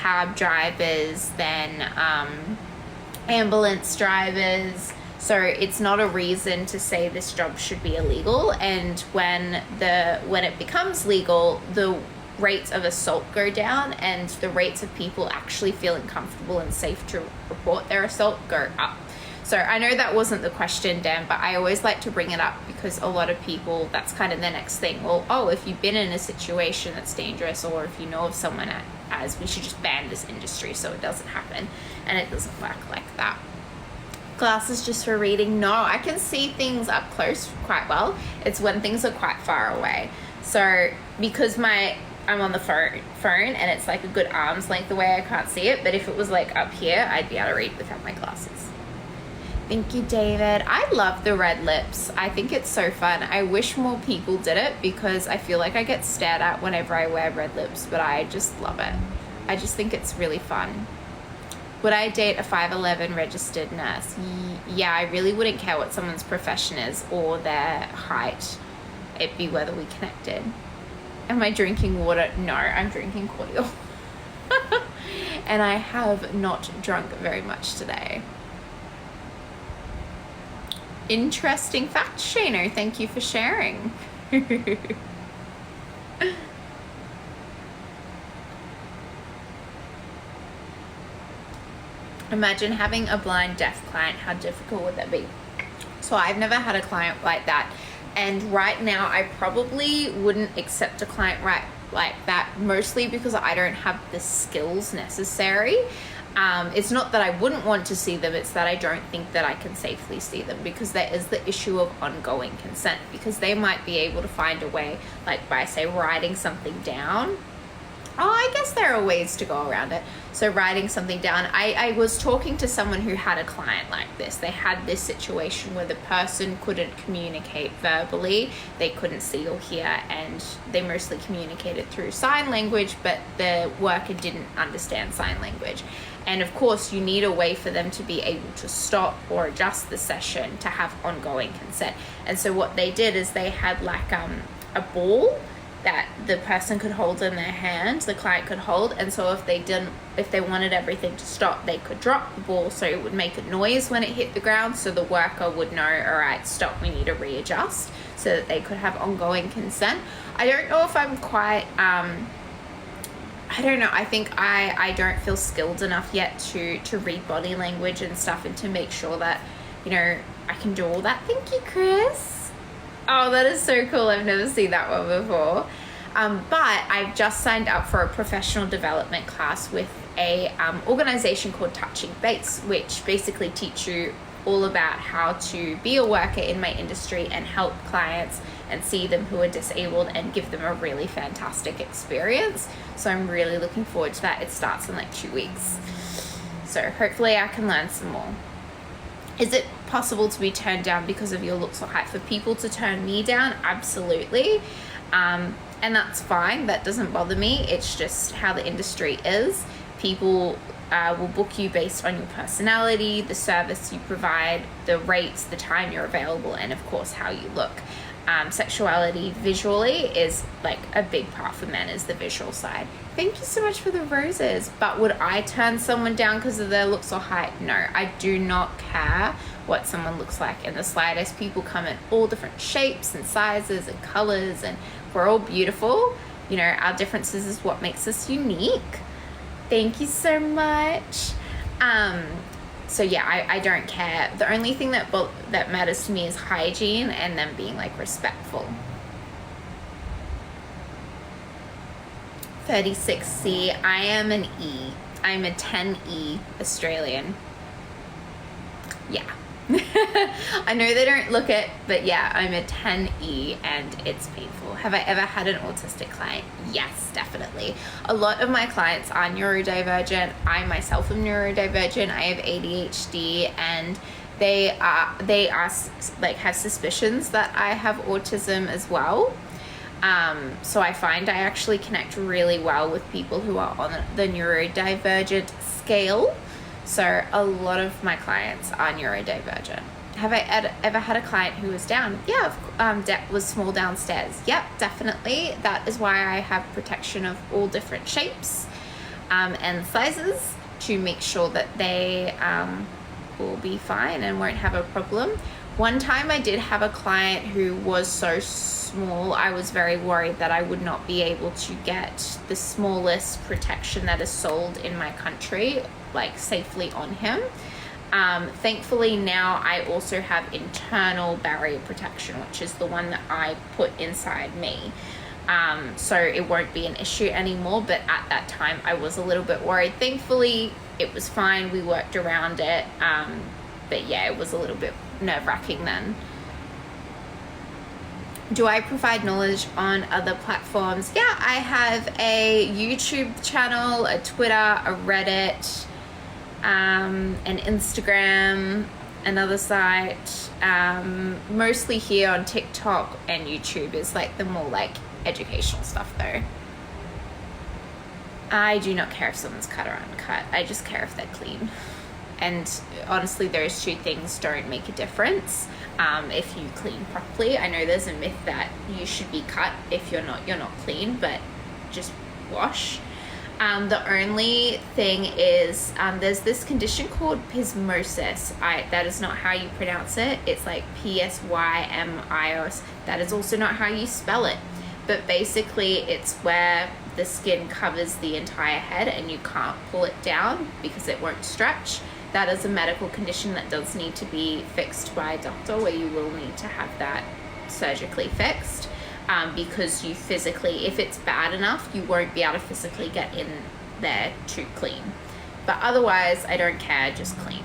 cab drivers, then ambulance drivers. So it's not a reason to say this job should be illegal. And when it becomes legal, the rates of assault go down and the rates of people actually feeling comfortable and safe to report their assault go up. So I know that wasn't the question, Dan, but I always like to bring it up because a lot of people, that's kind of the next thing. Well, oh, if you've been in a situation that's dangerous, or if you know of someone as, we should just ban this industry so it doesn't happen. And it doesn't work like that. Glasses just for reading? No, I can see things up close quite well. It's when things are quite far away. So because I'm on the phone and it's like a good arm's length away, I can't see it. But if it was like up here, I'd be able to read without my glasses. Thank you, David. I love the red lips. I think it's so fun. I wish more people did it because I feel like I get stared at whenever I wear red lips, but I just love it. I just think it's really fun. Would I date a 5'11" registered nurse? Yeah, I really wouldn't care what someone's profession is or their height. It'd be whether we connected. Am I drinking water? No, I'm drinking cordial. And I have not drunk very much today. Interesting fact, Shano. Thank you for sharing. Imagine having a blind deaf client. How difficult would that be? So I've never had a client like that. And right now I probably wouldn't accept a client like that, mostly because I don't have the skills necessary. It's not that I wouldn't want to see them, it's that I don't think that I can safely see them, because there is the issue of ongoing consent, because they might be able to find a way, like by, say, writing something down. Oh, I guess there are ways to go around it. So writing something down. I was talking to someone who had a client like this. They had this situation where the person couldn't communicate verbally. They couldn't see or hear, and they mostly communicated through sign language, but the worker didn't understand sign language. And of course, you need a way for them to be able to stop or adjust the session to have ongoing consent. And so what they did is they had like a ball that the person could hold in their hand, the client could hold, and so if they wanted everything to stop, they could drop the ball so it would make a noise when it hit the ground, so the worker would know, all right, stop, we need to readjust, so that they could have ongoing consent. I don't know if I'm quite, I don't know, I think I don't feel skilled enough yet to read body language and stuff, and to make sure that, you know, I can do all that. Thank you, Chris. Oh, that is so cool. I've never seen that one before. But I've just signed up for a professional development class with a organization called Touching Base, which basically teach you all about how to be a worker in my industry and help clients and see them who are disabled and give them a really fantastic experience. So I'm really looking forward to that. It starts in like 2 weeks. So hopefully I can learn some more. Is it possible to be turned down because of your looks or height? For people to turn me down, absolutely. And that's fine. That doesn't bother me. It's just how the industry is. People will book you based on your personality, the service you provide, the rates, the time you're available, and of course how you look. Sexuality visually is like a big part for men, is the visual side. Thank you so much for the roses. But would I turn someone down because of their looks or height? No, I do not care what someone looks like in the slightest. People come in all different shapes and sizes and colors, and we're all beautiful. You know, our differences is what makes us unique. Thank you so much. So yeah, I don't care. The only thing that matters to me is hygiene and them being like respectful. 36C, I am an E. I'm a 10E Australian. Yeah. I know they don't look it, but yeah, I'm a 10E and it's painful. Have I ever had an autistic client? Yes, definitely. A lot of my clients are neurodivergent. I myself am neurodivergent. I have ADHD, and they are like have suspicions that I have autism as well. So I find I actually connect really well with people who are on the neurodivergent scale. So a lot of my clients are neurodivergent. Have I ever had a client who was down? Yeah, was small downstairs. Yep, definitely. That is why I have protection of all different shapes. and sizes to make sure that they will be fine and won't have a problem. One time I did have a client who was so small, I was very worried that I would not be able to get the smallest protection that is sold in my country, like safely on him. Thankfully now I also have internal barrier protection, which is the one that I put inside me. So it won't be an issue anymore, but at that time I was a little bit worried. Thankfully it was fine, we worked around it, but yeah, it was a little bit nerve-wracking then. Do I provide knowledge on other platforms? Yeah, I have a YouTube channel, a Twitter, a Reddit, an Instagram, another site, mostly here on TikTok and YouTube is like the more like educational stuff though. I do not care if someone's cut or uncut. I just care if they're clean. And honestly, those two things don't make a difference if you clean properly. I know there's a myth that you should be cut if you're not clean, but just wash. The only thing is there's this condition called pysmosis. That is not how you pronounce it. It's like P-S-Y-M-I-O-S. That is also not how you spell it. But basically it's where the skin covers the entire head and you can't pull it down because it won't stretch. That is a medical condition that does need to be fixed by a doctor, where you will need to have that surgically fixed, because you physically, if it's bad enough, you won't be able to physically get in there to clean. But otherwise, I don't care, just clean.